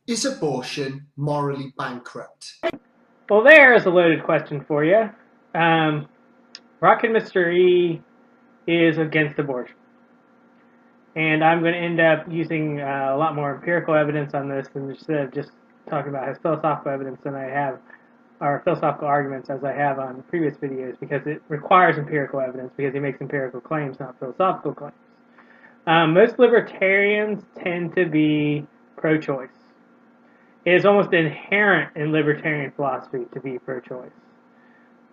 Is abortion morally bankrupt? Well, there's a loaded question for you. Um, Rocket Mystery is against abortion. And I'm going to end up using a lot more empirical evidence on this instead of just talking about his philosophical evidence than I have, or philosophical arguments as I have on previous videos, because it requires empirical evidence because he makes empirical claims, not philosophical claims. Most libertarians tend to be pro-choice. It is almost inherent in libertarian philosophy to be pro-choice.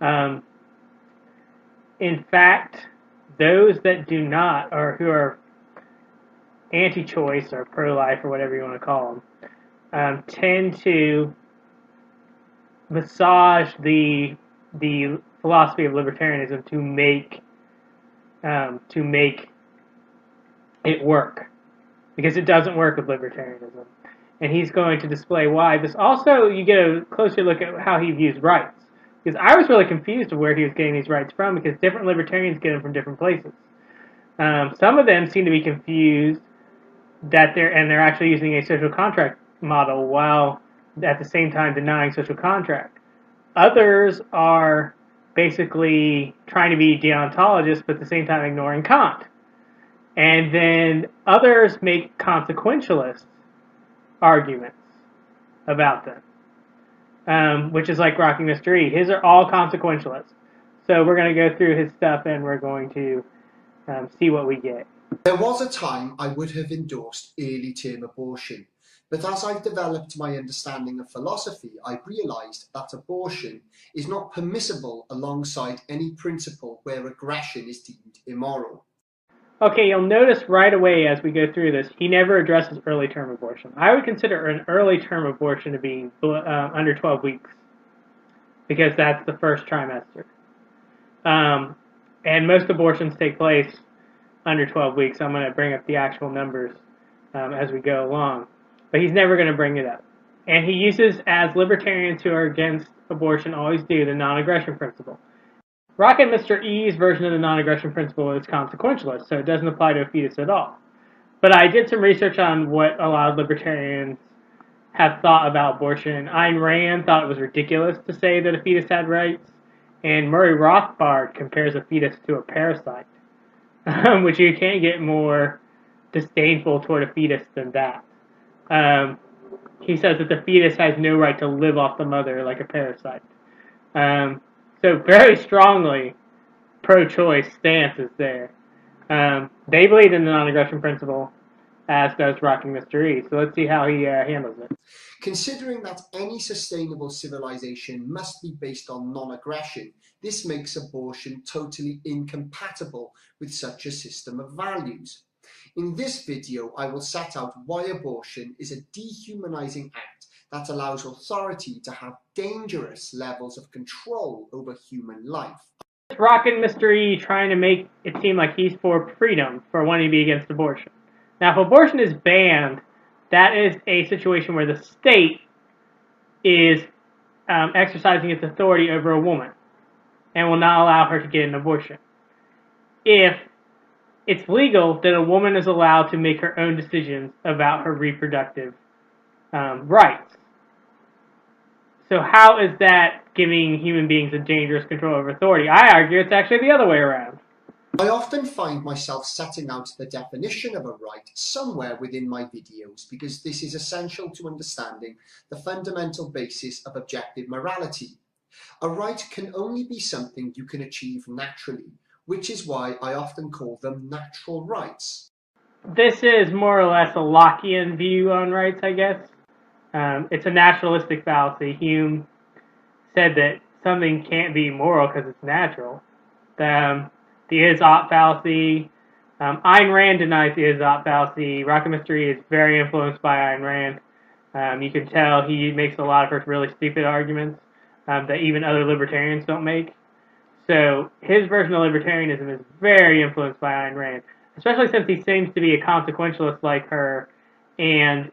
Um, in fact, those that do not, or who are anti-choice or pro-life or whatever you want to call them, tend to massage the philosophy of libertarianism to make it work, because it doesn't work with libertarianism, and he's going to display why. This also, you get a closer look at how he views rights, because I was really confused of where he was getting these rights from, because different libertarians get them from different places. Some of them seem to be confused that they're actually using a social contract model while at the same time denying social contract. Others are basically trying to be deontologists but at the same time ignoring Kant. And then others make consequentialist arguments about them, which is like Rocky Mr. E. His are all consequentialists. So we're going to go through his stuff and we're going to see what we get. There was a time I would have endorsed early term abortion, but as I've developed my understanding of philosophy, I've realised that abortion is not permissible alongside any principle where aggression is deemed immoral. Okay, you'll notice right away as we go through this, he never addresses early term abortion. I would consider an early term abortion to be under 12 weeks, because that's the first trimester. Um, and most abortions take place under 12 weeks. I'm going to bring up the actual numbers as we go along. But he's never going to bring it up. And he uses, as libertarians who are against abortion always do, the non-aggression principle. Rocket Mr. E's version of the non-aggression principle is consequentialist, so it doesn't apply to a fetus at all. But I did some research on what a lot of libertarians have thought about abortion. Ayn Rand thought it was ridiculous to say that a fetus had rights, and Murray Rothbard compares a fetus to a parasite, which you can't get more disdainful toward a fetus than that. Um, he says that the fetus has no right to live off the mother like a parasite. Um, so very strongly pro-choice stance is there. They believe in the non-aggression principle, as does Rocking Mr. E. So let's see how he handles it. Considering that any sustainable civilization must be based on non-aggression, this makes abortion totally incompatible with such a system of values. In this video, I will set out why abortion is a dehumanizing act that allows authority to have dangerous levels of control over human life. Rockin' Mr. E trying to make it seem like he's for freedom, for wanting to be against abortion. Now, if abortion is banned, that is a situation where the state is exercising its authority over a woman and will not allow her to get an abortion. If it's legal, then a woman is allowed to make her own decisions about her reproductive rights. So how is that giving human beings a dangerous control over authority? I argue it's actually the other way around. I often find myself setting out the definition of a right somewhere within my videos because this is essential to understanding the fundamental basis of objective morality. A right can only be something you can achieve naturally, which is why I often call them natural rights. This is more or less a Lockean view on rights, I guess. It's a naturalistic fallacy. Hume said that something can't be moral because it's natural. The is-ought fallacy. Ayn Rand denies the is-ought fallacy. Rocket Mystery is very influenced by Ayn Rand. You can tell he makes a lot of her really stupid arguments that even other libertarians don't make. So his version of libertarianism is very influenced by Ayn Rand, especially since he seems to be a consequentialist like her and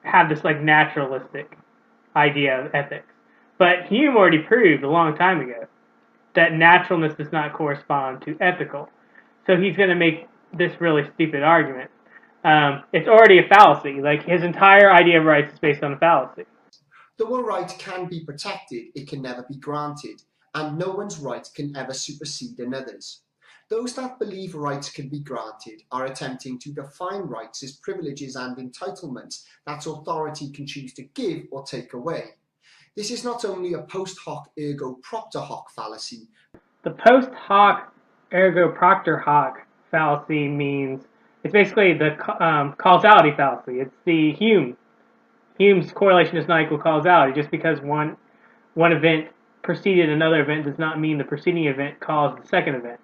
have this like naturalistic idea of ethics. But Hume already proved a long time ago that naturalness does not correspond to ethical. So he's going to make this really stupid argument. it's already a fallacy. Like, his entire idea of rights is based on a fallacy. Though a right can be protected, it can never be granted, and no one's right can ever supersede another's. Those that believe rights can be granted are attempting to define rights as privileges and entitlements that authority can choose to give or take away. This is not only a post hoc ergo propter hoc fallacy. The post hoc ergo propter hoc fallacy means it's basically the causality fallacy. It's the Hume's correlation is not equal causality. Just because one event preceded another event does not mean the preceding event caused the second event.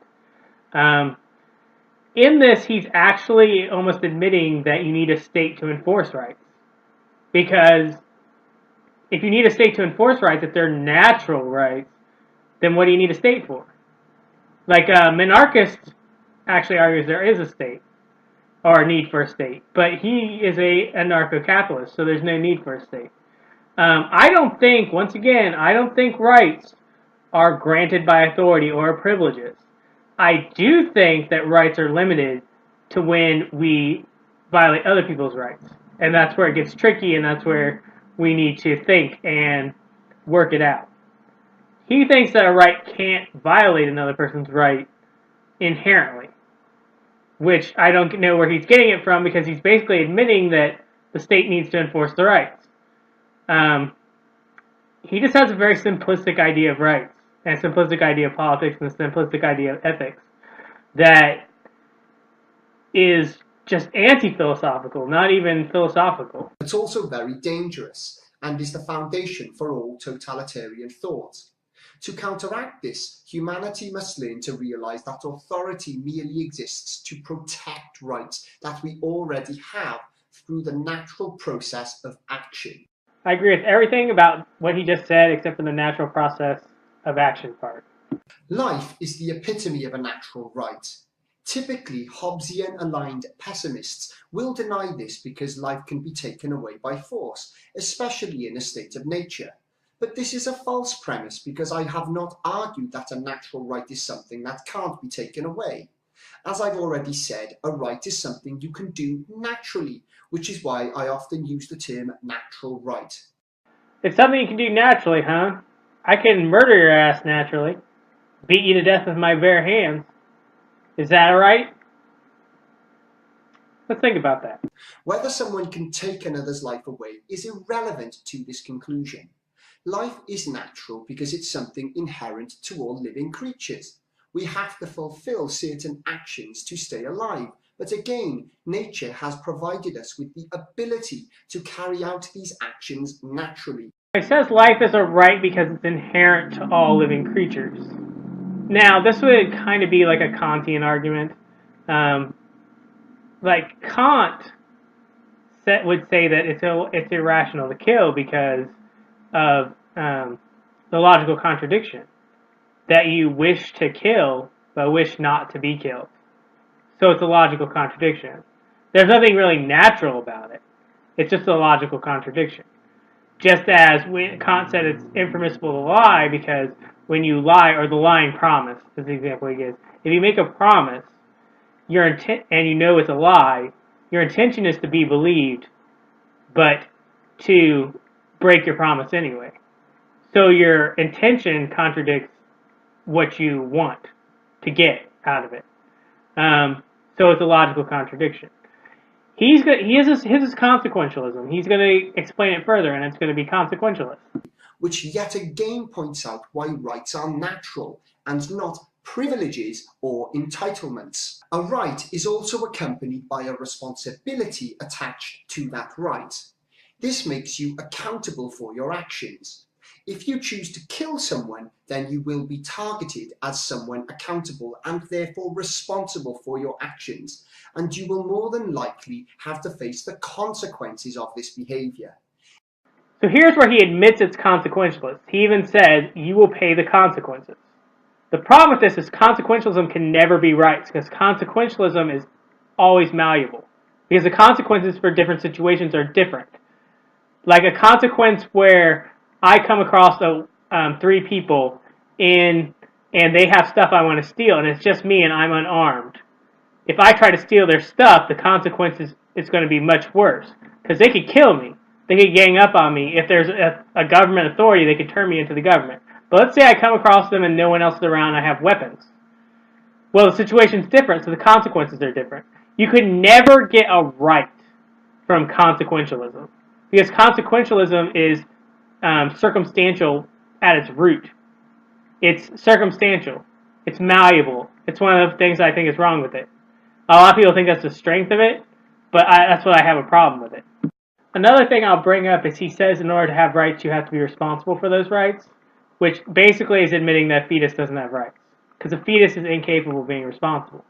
In this, he's actually almost admitting that you need a state to enforce rights. Because if you need a state to enforce rights, if they're natural rights, then what do you need a state for? Like, Minarchist actually argues there is a state, or a need for a state, but he is a anarcho-capitalist, so there's no need for a state. I don't think rights are granted by authority or privileges. I do think that rights are limited to when we violate other people's rights, and that's where it gets tricky, and that's where we need to think and work it out. He thinks that a right can't violate another person's right inherently, which I don't know where he's getting it from, because he's basically admitting that the state needs to enforce the rights. He just has a very simplistic idea of rights, and a simplistic idea of politics, and a simplistic idea of ethics that is just anti-philosophical, not even philosophical. It's also very dangerous and is the foundation for all totalitarian thought. To counteract this, humanity must learn to realize that authority merely exists to protect rights that we already have through the natural process of action. I agree with everything about what he just said except for the natural process of action part. Life is the epitome of a natural right. Typically, Hobbesian-aligned pessimists will deny this because life can be taken away by force, especially in a state of nature. But this is a false premise, because I have not argued that a natural right is something that can't be taken away. As I've already said, a right is something you can do naturally, which is why I often use the term natural right. It's something you can do naturally, huh? I can murder your ass naturally. Beat you to death with my bare hands. Is that right? Let's think about that. Whether someone can take another's life away is irrelevant to this conclusion. Life is natural because it's something inherent to all living creatures. We have to fulfill certain actions to stay alive, but again, nature has provided us with the ability to carry out these actions naturally. It says life is a right because it's inherent to all living creatures. Now, this would kind of be like a Kantian argument. Like, Kant would say that it's irrational to kill because of the logical contradiction. That you wish to kill, but wish not to be killed. So it's a logical contradiction. There's nothing really natural about it. It's just a logical contradiction. Just as when Kant said it's impermissible to lie because when you lie, or the lying promise is the example he gives. If you make a promise, your intent, and you know it's a lie, your intention is to be believed, but to break your promise anyway. So your intention contradicts what you want to get out of it. So it's a logical contradiction. His is consequentialism. He's going to explain it further, and it's going to be consequentialist. Which yet again points out why rights are natural and not privileges or entitlements. A right is also accompanied by a responsibility attached to that right. This makes you accountable for your actions. If you choose to kill someone, then you will be targeted as someone accountable and therefore responsible for your actions, and you will more than likely have to face the consequences of this behavior. So here's where he admits it's consequentialist. He even says, you will pay the consequences. The problem with this is consequentialism can never be right, because consequentialism is always malleable. Because the consequences for different situations are different. Like a consequence where I come across 3 people and they have stuff I want to steal, and it's just me and I'm unarmed. If I try to steal their stuff, the consequences it's going to be much worse because they could kill me. They could gang up on me. If there's a government authority, they could turn me into the government. But let's say I come across them and no one else is around and I have weapons. Well, the situation's different, so the consequences are different. You could never get a right from consequentialism because consequentialism is circumstantial at its root. It's circumstantial. It's malleable. It's one of the things I think is wrong with it. A lot of people think that's the strength of it, but that's what I have a problem with it. Another thing I'll bring up is he says in order to have rights, you have to be responsible for those rights, which basically is admitting that a fetus doesn't have rights, because a fetus is incapable of being responsible.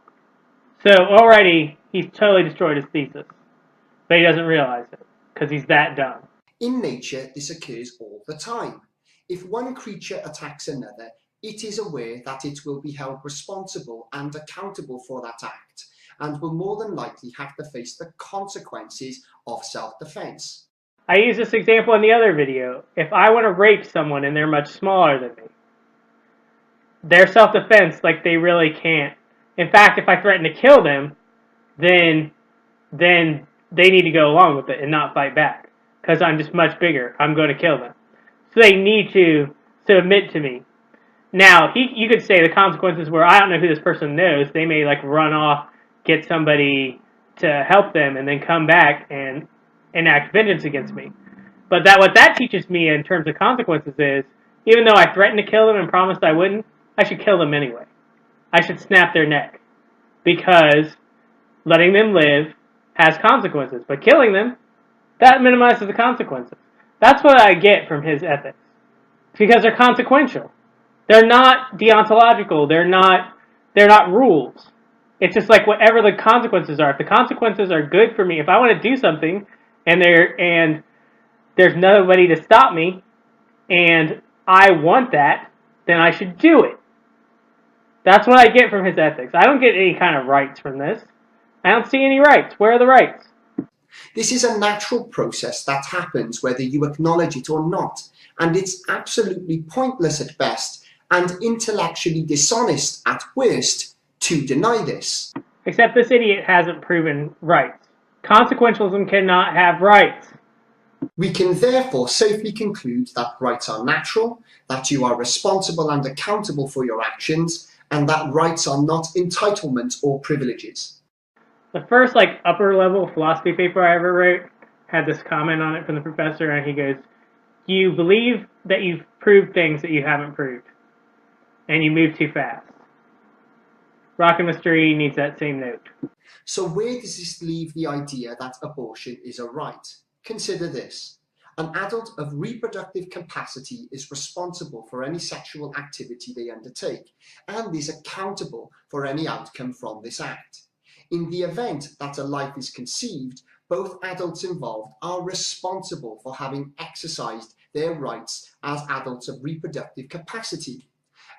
So already, he's totally destroyed his thesis, but he doesn't realize it, because he's that dumb. In nature, this occurs all the time. If one creature attacks another, it is aware that it will be held responsible and accountable for that act, and will more than likely have to face the consequences of self-defense. I use this example in the other video. If I want to rape someone and they're much smaller than me, their self-defense, like, they really can't. In fact, if I threaten to kill them, then they need to go along with it and not fight back, because I'm just much bigger. I'm going to kill them. So they need to submit to me. Now, you could say the consequences were, I don't know who this person knows. They may, like, run off, get somebody to help them, and then come back and enact vengeance against me. But what that teaches me in terms of consequences is, even though I threatened to kill them and promised I wouldn't, I should kill them anyway. I should snap their neck. Because letting them live has consequences. But killing them, that minimizes the consequences. That's what I get from his ethics. Because they're consequential. They're not deontological. They're not rules. It's just like whatever the consequences are. If the consequences are good for me, if I want to do something and there's nobody to stop me and I want that, then I should do it. That's what I get from his ethics. I don't get any kind of rights from this. I don't see any rights. Where are the rights? This is a natural process that happens whether you acknowledge it or not, and it's absolutely pointless at best and intellectually dishonest at worst to deny this. Except this idiot hasn't proven rights. Consequentialism cannot have rights. We can therefore safely conclude that rights are natural, that you are responsible and accountable for your actions, and that rights are not entitlements or privileges. The first, like, upper level philosophy paper I ever wrote had this comment on it from the professor, and he goes, you believe that you've proved things that you haven't proved, and you move too fast. Rock and Mystery needs that same note. So where does this leave the idea that abortion is a right? Consider this. An adult of reproductive capacity is responsible for any sexual activity they undertake, and is accountable for any outcome from this act. In the event that a life is conceived, both adults involved are responsible for having exercised their rights as adults of reproductive capacity.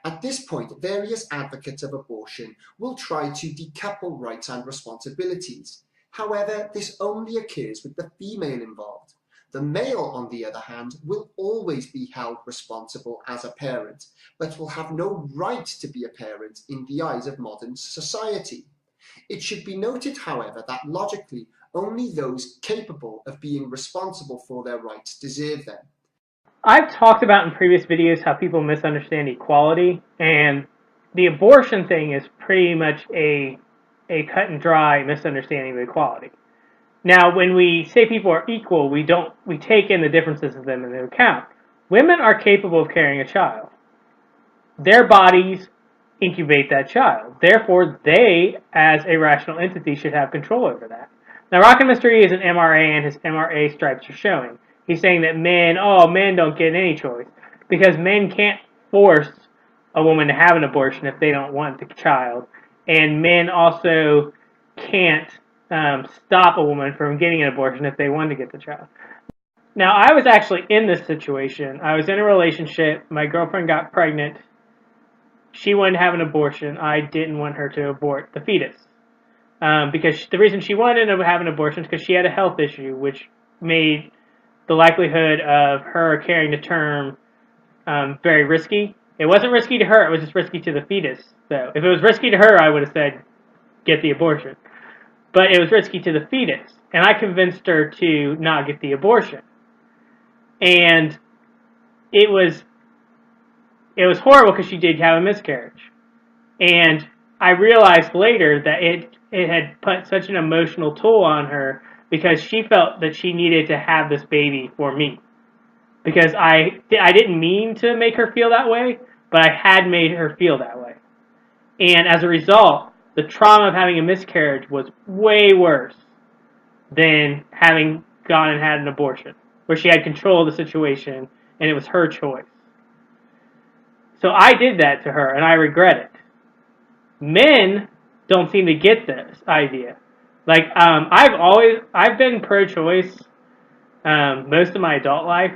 At this point, various advocates of abortion will try to decouple rights and responsibilities. However, this only occurs with the female involved. The male, on the other hand, will always be held responsible as a parent, but will have no right to be a parent in the eyes of modern society. It should be noted, however, that logically, only those capable of being responsible for their rights deserve them. I've talked about in previous videos how people misunderstand equality, and the abortion thing is pretty much a cut and dry misunderstanding of equality. Now, when we say people are equal, we take in the differences of them into account. Women are capable of carrying a child. Their bodies incubate that child. Therefore, they, as a rational entity, should have control over that. Now, Rock and Mystery is an MRA, and his MRA stripes are showing. He's saying that men don't get any choice, because men can't force a woman to have an abortion if they don't want the child, and men also can't stop a woman from getting an abortion if they want to get the child. Now, I was actually in this situation. I was in a relationship. My girlfriend got pregnant. She wanted to have an abortion. I didn't want her to abort the fetus. Because the reason she wanted to have an abortion is because she had a health issue, which made the likelihood of her carrying to term very risky. It wasn't risky to her, it was just risky to the fetus. So if it was risky to her, I would have said, get the abortion. but it was risky to the fetus. And I convinced her to not get the abortion. And it was horrible because she did have a miscarriage. And I realized later that it had put such an emotional toll on her because she felt that she needed to have this baby for me. Because I didn't mean to make her feel that way, but I had made her feel that way. And as a result, the trauma of having a miscarriage was way worse than having gone and had an abortion, where she had control of the situation and it was her choice. So I did that to her, and I regret it. Men don't seem to get this idea. Like, I've been pro-choice most of my adult life.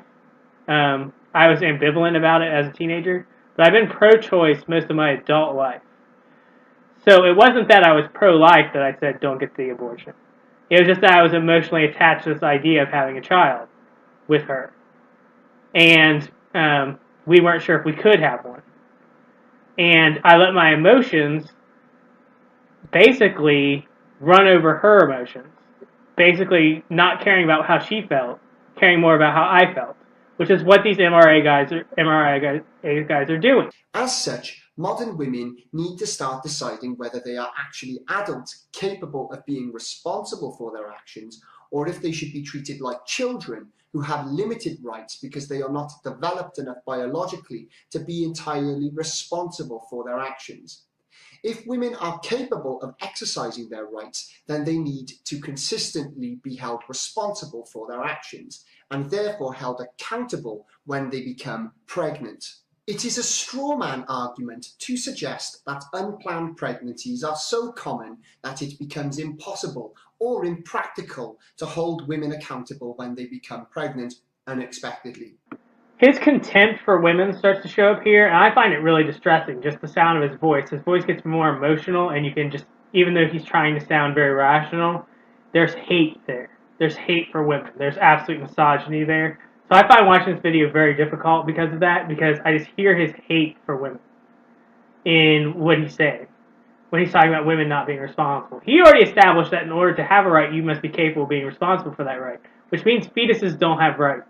I was ambivalent about it as a teenager, but I've been pro-choice most of my adult life. So it wasn't that I was pro-life that I said don't get the abortion. It was just that I was emotionally attached to this idea of having a child with her. And we weren't sure if we could have one. And I let my emotions basically run over her emotions. Basically not caring about how she felt, caring more about how I felt, which is what these MRA guys are doing. As such, modern women need to start deciding whether they are actually adults capable of being responsible for their actions, or if they should be treated like children who have limited rights because they are not developed enough biologically to be entirely responsible for their actions. If women are capable of exercising their rights, then they need to consistently be held responsible for their actions, and therefore held accountable when they become pregnant. It is a straw man argument to suggest that unplanned pregnancies are so common that it becomes impossible or impractical to hold women accountable when they become pregnant unexpectedly. His contempt for women starts to show up here, and I find it really distressing, just the sound of his voice. His voice gets more emotional, and you can just, even though he's trying to sound very rational, there's hate there. There's hate for women. There's absolute misogyny there. So I find watching this video very difficult because of that, because I just hear his hate for women in what he's saying when he's talking about women not being responsible. He already established that in order to have a right, you must be capable of being responsible for that right, which means fetuses don't have rights.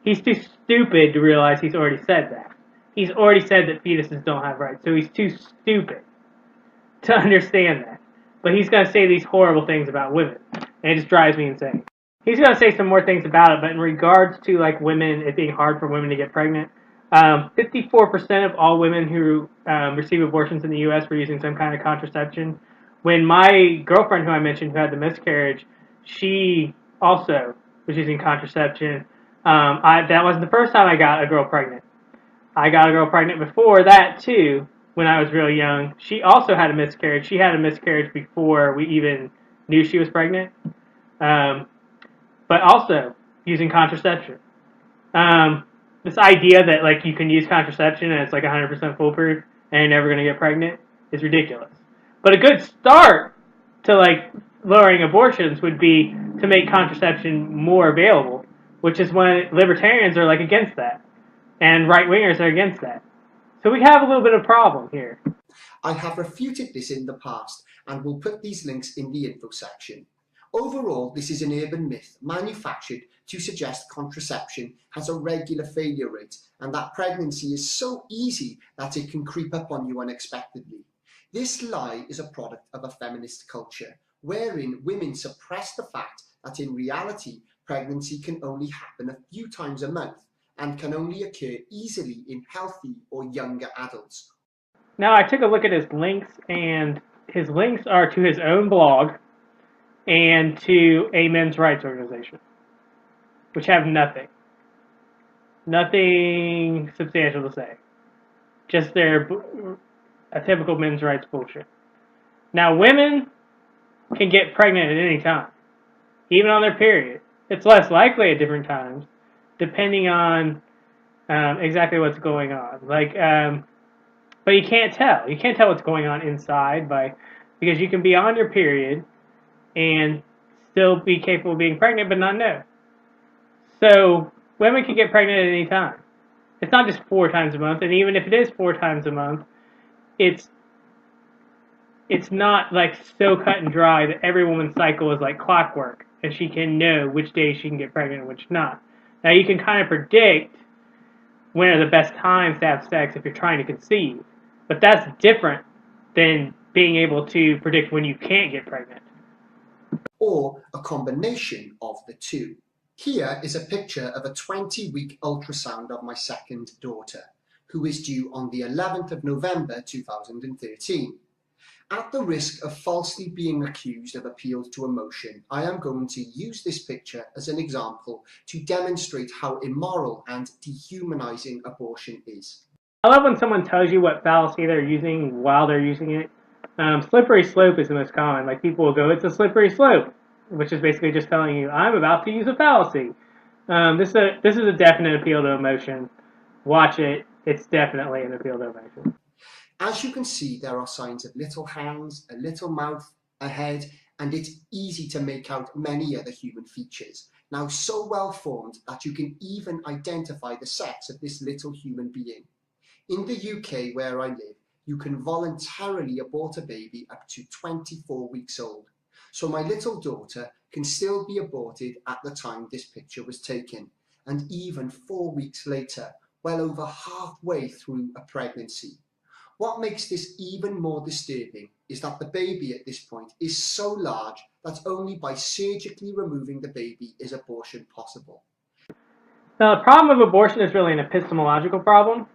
He's too stupid to realize he's already said that. He's already said that fetuses don't have rights, so he's too stupid to understand that. But he's going to say these horrible things about women, and it just drives me insane. He's going to say some more things about it, but in regards to like women, it being hard for women to get pregnant, 54% of all women who receive abortions in the U.S. were using some kind of contraception. When my girlfriend, who I mentioned, who had the miscarriage, she also was using contraception. That wasn't the first time I got a girl pregnant. I got a girl pregnant before that too, when I was really young. She also had a miscarriage. She had a miscarriage before we even knew she was pregnant. But also using contraception. This idea that like you can use contraception and it's like 100% foolproof and you're never going to get pregnant is ridiculous. But a good start to like lowering abortions would be to make contraception more available, which is when libertarians are like against that, and right-wingers are against that. So we have a little bit of a problem here. I have refuted this in the past and will put these links in the info section. Overall, this is an urban myth manufactured to suggest contraception has a regular failure rate and that pregnancy is so easy that it can creep up on you unexpectedly. This lie is a product of a feminist culture, wherein women suppress the fact that in reality, pregnancy can only happen a few times a month and can only occur easily in healthy or younger adults. Now I took a look at his links, and his links are to his own blog and to a men's rights organization, which have nothing substantial to say. Just a typical men's rights bullshit. Now women can get pregnant at any time, even on their period. It's less likely at different times, depending on exactly what's going on. But you can't tell. You can't tell what's going on inside because you can be on your period and still be capable of being pregnant, but not know. So women can get pregnant at any time. It's not just 4 times a month, and even if it is 4 times a month, it's it's not like so cut and dry that every woman's cycle is like clockwork and she can know which days she can get pregnant and which not. Now you can kind of predict when are the best times to have sex if you're trying to conceive, but that's different than being able to predict when you can't get pregnant. Or a combination of the two. Here is a picture of a 20-week ultrasound of my second daughter, who is due on the 11th of November 2013. At the risk of falsely being accused of appeal to emotion, I am going to use this picture as an example to demonstrate how immoral and dehumanizing abortion is. I love when someone tells you what fallacy they're using while they're using it. Slippery slope is the most common. Like people will go, it's a slippery slope, which is basically just telling you, I'm about to use a fallacy. This is a definite appeal to emotion. Watch it. It's definitely an appeal to emotion. As you can see, there are signs of little hands, a little mouth, a head, and it's easy to make out many other human features, now so well formed that you can even identify the sex of this little human being. In the UK, where I live, you can voluntarily abort a baby up to 24 weeks old. So my little daughter can still be aborted at the time this picture was taken, and even 4 weeks later, well over halfway through a pregnancy. What makes this even more disturbing is that the baby at this point is so large that only by surgically removing the baby is abortion possible. Now, the problem of abortion is really an epistemological problem.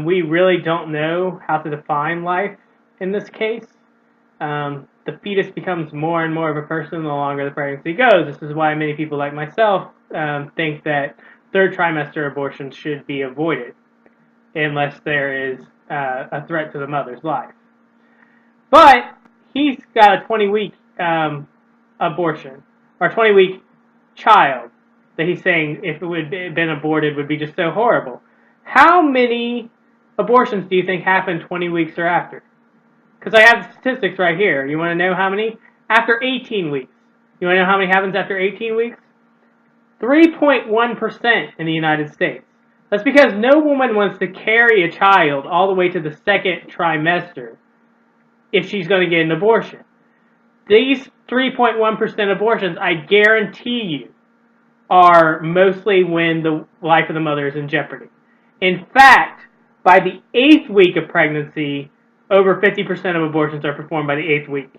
We really don't know how to define life in this case. The fetus becomes more and more of a person the longer the pregnancy goes. This is why many people like myself think that third trimester abortions should be avoided unless there is a threat to the mother's life. But he's got a 20-week abortion, or 20-week child, that he's saying if it would have been aborted would be just so horrible. How many abortions do you think happen 20 weeks or after? Because I have the statistics right here. You want to know how many? After 18 weeks. You want to know how many happens after 18 weeks? 3.1% in the United States. That's because no woman wants to carry a child all the way to the second trimester if she's going to get an abortion. These 3.1% abortions, I guarantee you, are mostly when the life of the mother is in jeopardy. In fact, by the 8th week of pregnancy, over 50% of abortions are performed by the 8th week.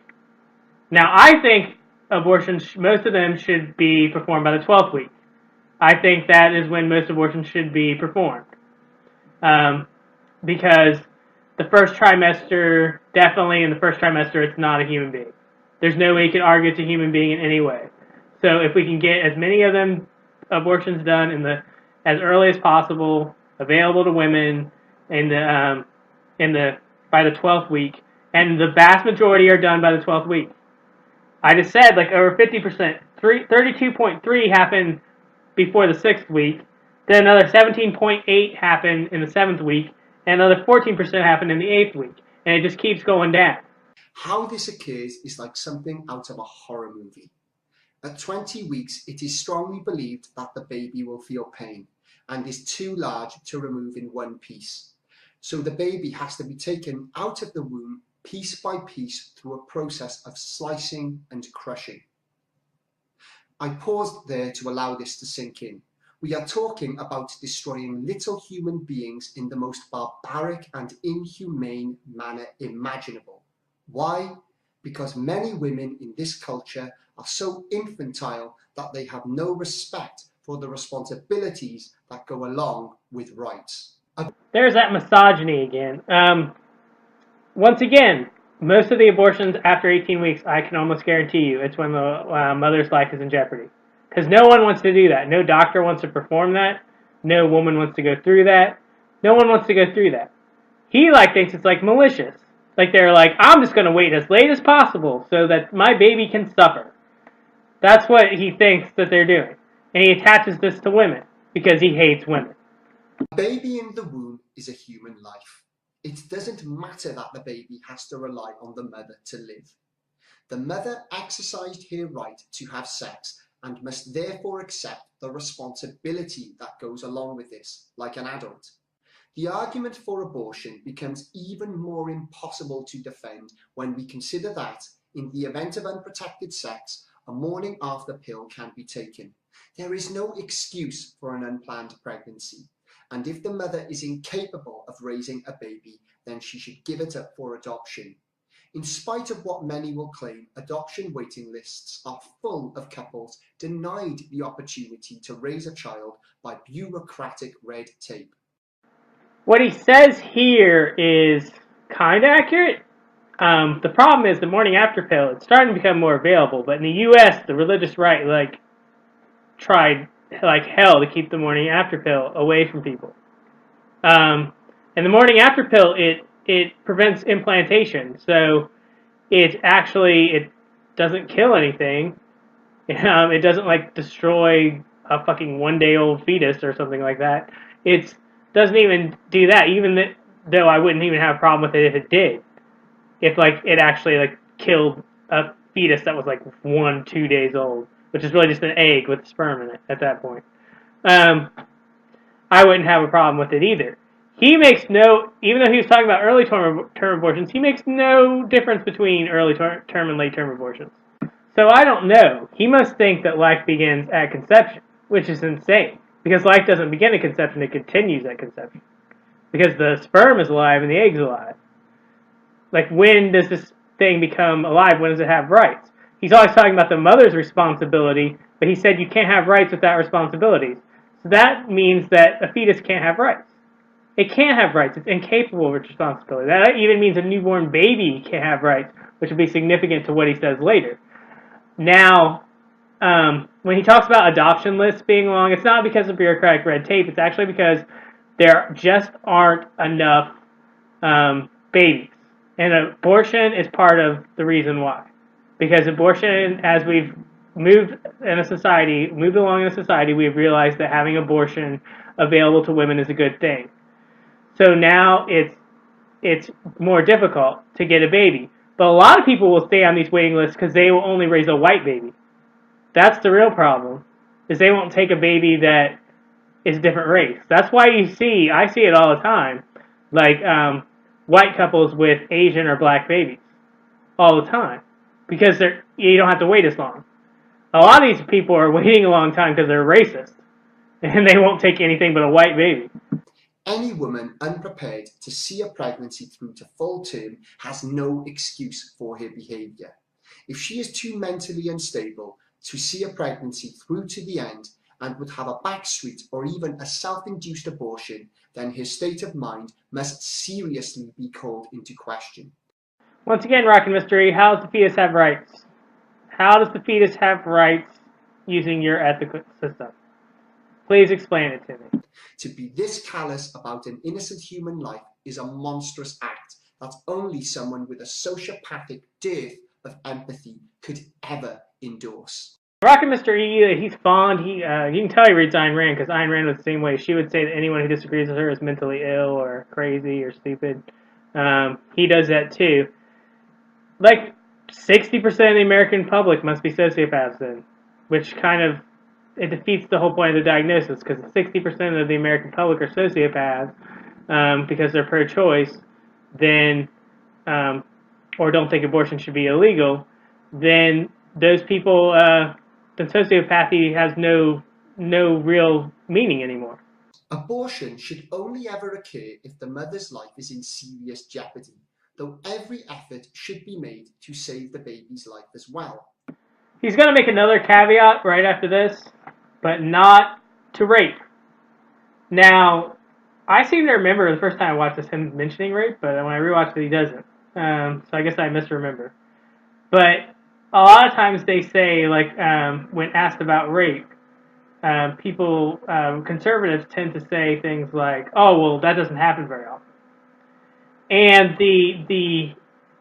Now, I think abortions, most of them should be performed by the 12th week. I think that is when most abortions should be performed. Because the first trimester, definitely in the first trimester, it's not a human being. There's no way you can argue it's a human being in any way. So if we can get as many of them abortions done as early as possible, available to women by the 12th week, and the vast majority are done by the 12th week. I just said like over 50%, 32.3 happen before the 6th week, then another 17.8 happen in the 7th week, and another 14% happen in the 8th week, and it just keeps going down. How this occurs is like something out of a horror movie. At 20 weeks, it is strongly believed that the baby will feel pain and is too large to remove in one piece. So the baby has to be taken out of the womb piece by piece through a process of slicing and crushing. I paused there to allow this to sink in. We are talking about destroying little human beings in the most barbaric and inhumane manner imaginable. Why? Because many women in this culture are so infantile that they have no respect for the responsibilities that go along with rights. There's that misogyny again. Once again, most of the abortions after 18 weeks, I can almost guarantee you, it's when the mother's life is in jeopardy. Because no one wants to do that. No doctor wants to perform that. No woman wants to go through that. No one wants to go through that. He thinks it's like malicious. Like they're like, I'm just going to wait as late as possible so that my baby can suffer. That's what he thinks that they're doing. And he attaches this to women because he hates women. A baby in the womb is a human life. It doesn't matter that the baby has to rely on the mother to live. The mother exercised her right to have sex and must therefore accept the responsibility that goes along with this, like an adult. The argument for abortion becomes even more impossible to defend when we consider that, in the event of unprotected sex, a morning after pill can be taken. There is no excuse for an unplanned pregnancy, and if the mother is incapable of raising a baby, then she should give it up for adoption. In spite of what many will claim, adoption waiting lists are full of couples denied the opportunity to raise a child by bureaucratic red tape. What he says here is kind of accurate. The problem is the morning after pill. It's starting to become more available, but in the U.S., the religious right tried like hell to keep the morning after pill away from people. And the morning after pill, it prevents implantation, so it doesn't kill anything. It doesn't like destroy a fucking 1-day-old fetus or something like that. It doesn't even do that. Though I wouldn't even have a problem with it if it did. If like it actually like killed a fetus that was like 1-2 days old, which is really just an egg with sperm in it at that point. I wouldn't have a problem with it either. He makes even though he was talking about early term abortions, he makes no difference between early term and late term abortions. So I don't know. He must think that life begins at conception, which is insane. Because life doesn't begin at conception, it continues at conception. Because the sperm is alive and the egg's alive. Like, when does this thing become alive? When does it have rights? He's always talking about the mother's responsibility, but he said you can't have rights without responsibilities. So that means that a fetus can't have rights. It can't have rights. It's incapable of responsibility. That even means a newborn baby can't have rights, which will be significant to what he says later. Now, when he talks about adoption lists being long, it's not because of bureaucratic red tape. It's actually because there just aren't enough babies. And abortion is part of the reason why. Because abortion, as we've moved along in a society, we've realized that having abortion available to women is a good thing. So now it's more difficult to get a baby. But a lot of people will stay on these waiting lists because they will only raise a white baby. That's the real problem, is they won't take a baby that is a different race. That's why I see it all the time, like white couples with Asian or black babies, all the time, because you don't have to wait as long. A lot of these people are waiting a long time because they're racist, and they won't take anything but a white baby. Any woman unprepared to see a pregnancy through to full term has no excuse for her behaviour. If she is too mentally unstable to see a pregnancy through to the end and would have a backstreet or even a self-induced abortion, then her state of mind must seriously be called into question. Once again, Rockin' Mystery, how does the fetus have rights? How does the fetus have rights using your ethical system? Please explain it to me. To be this callous about an innocent human life is a monstrous act that only someone with a sociopathic dearth of empathy could ever endorse. Rockin' Mystery, he's fond. You can tell he reads Ayn Rand, because Ayn Rand was the same way. She would say that anyone who disagrees with her is mentally ill or crazy or stupid. He does that too. Like 60% of the American public must be sociopaths then, which kind of it defeats the whole point of the diagnosis, because 60% of the American public are sociopaths because they're pro-choice, then or don't think abortion should be illegal. Then those people, then sociopathy has no real meaning anymore. Abortion should only ever occur if the mother's life is in serious jeopardy, though every effort should be made to save the baby's life as well. He's going to make another caveat right after this, but not to rape. Now, I seem to remember the first time I watched this him mentioning rape, but when I rewatched it, he doesn't. So I guess I misremember. But a lot of times they say, like, when asked about rape, conservatives tend to say things like, oh, well, that doesn't happen very often. And the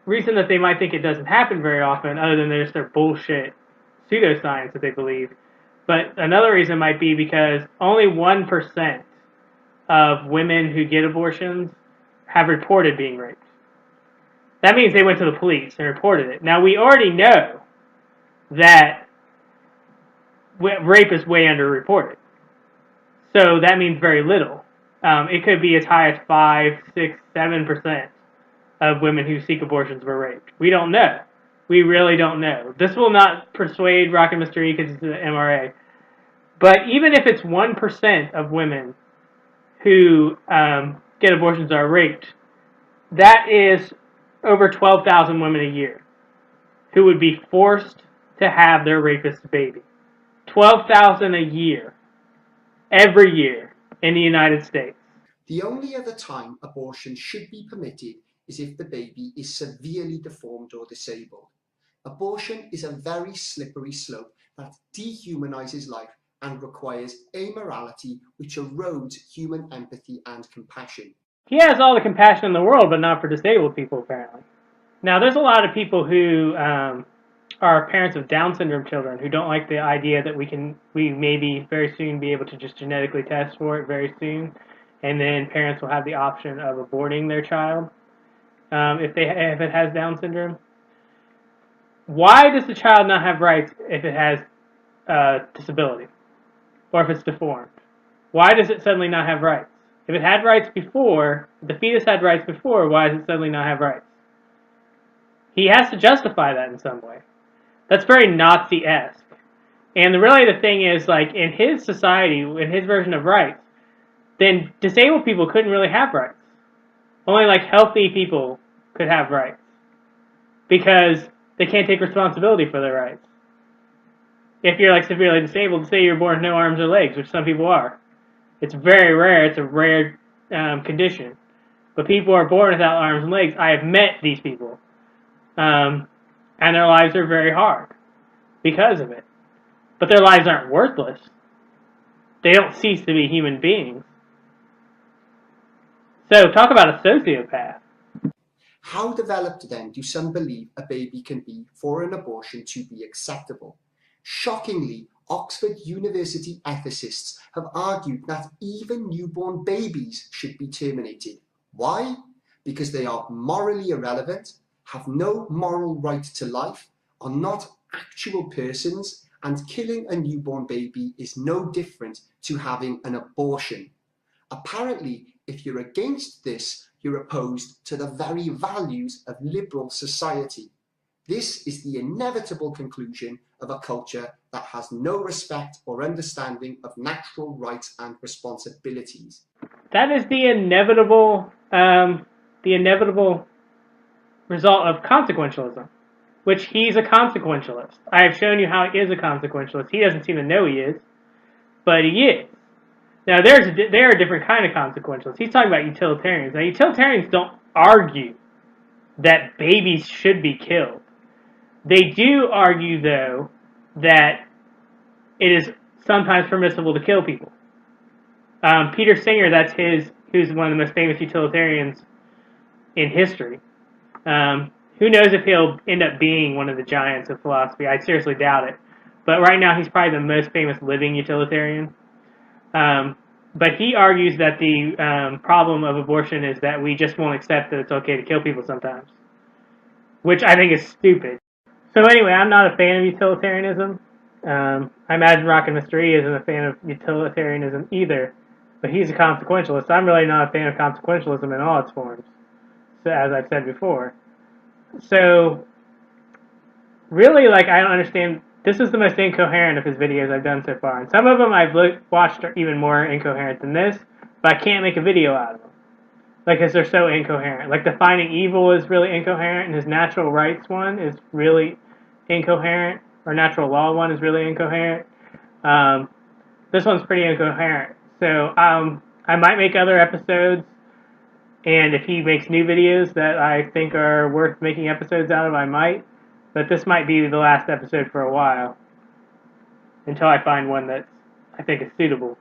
reason that they might think it doesn't happen very often, other than just their bullshit pseudoscience that they believe, but another reason might be because only 1% of women who get abortions have reported being raped. That means they went to the police and reported it. Now, we already know that rape is way underreported. So that means very little. It could be as high as 5, 6, 7% of women who seek abortions were raped. We don't know. We really don't know. This will not persuade Rock and Mr. E because it's the MRA. But even if it's 1% of women who get abortions are raped, that is over 12,000 women a year who would be forced to have their rapist baby. 12,000 a year, every year in the United States. The only other time abortion should be permitted is if the baby is severely deformed or disabled. Abortion is a very slippery slope that dehumanizes life and requires amorality which erodes human empathy and compassion. He has all the compassion in the world, but not for disabled people, apparently. Now, there's a lot of people who are parents of Down syndrome children who don't like the idea that we maybe very soon be able to just genetically test for it very soon, and then parents will have the option of aborting their child if it has Down syndrome. Why does the child not have rights if it has disability or if it's deformed? Why does it suddenly not have rights? If it had rights before, if the fetus had rights before, why does it suddenly not have rights? He has to justify that in some way. That's very Nazi-esque. And really the thing is, like, in his society, in his version of rights, then disabled people couldn't really have rights. Only, like, healthy people could have rights. Because they can't take responsibility for their rights. If you're, like, severely disabled, say you're born with no arms or legs, which some people are. It's very rare. It's a rare condition. But people are born without arms and legs. I have met these people. And their lives are very hard because of it. But their lives aren't worthless. They don't cease to be human beings. So, talk about a sociopath. How developed then do some believe a baby can be for an abortion to be acceptable? Shockingly, Oxford University ethicists have argued that even newborn babies should be terminated. Why? Because they are morally irrelevant, have no moral right to life, are not actual persons, and killing a newborn baby is no different to having an abortion. Apparently, if you're against this, you're opposed to the very values of liberal society. This is the inevitable conclusion of a culture that has no respect or understanding of natural rights and responsibilities. That is the inevitable result of consequentialism, which he's a consequentialist. I have shown you how he is a consequentialist. He doesn't seem to know he is, but he is. Now, there are different kind of consequentialists. He's talking about utilitarians. Now, utilitarians don't argue that babies should be killed. They do argue, though, that it is sometimes permissible to kill people. Peter Singer, who's one of the most famous utilitarians in history. Who knows if he'll end up being one of the giants of philosophy? I seriously doubt it. But right now, he's probably the most famous living utilitarian. But he argues that the problem of abortion is that we just won't accept that it's okay to kill people sometimes, which I think is stupid. So anyway, I'm not a fan of utilitarianism. I imagine Rock and Mr. E isn't a fan of utilitarianism either, but he's a consequentialist. I'm really not a fan of consequentialism in all its forms, so, as I've said before. So, really, like, I don't understand. This is the most incoherent of his videos I've done so far. And some of them I've watched are even more incoherent than this, but I can't make a video out of them. Like, because they're so incoherent. Like, Defining Evil is really incoherent, and his Natural Rights one is really incoherent, or Natural Law one is really incoherent. This one's pretty incoherent. So, I might make other episodes, and if he makes new videos that I think are worth making episodes out of, I might. But this might be the last episode for a while, until I find one that I think is suitable.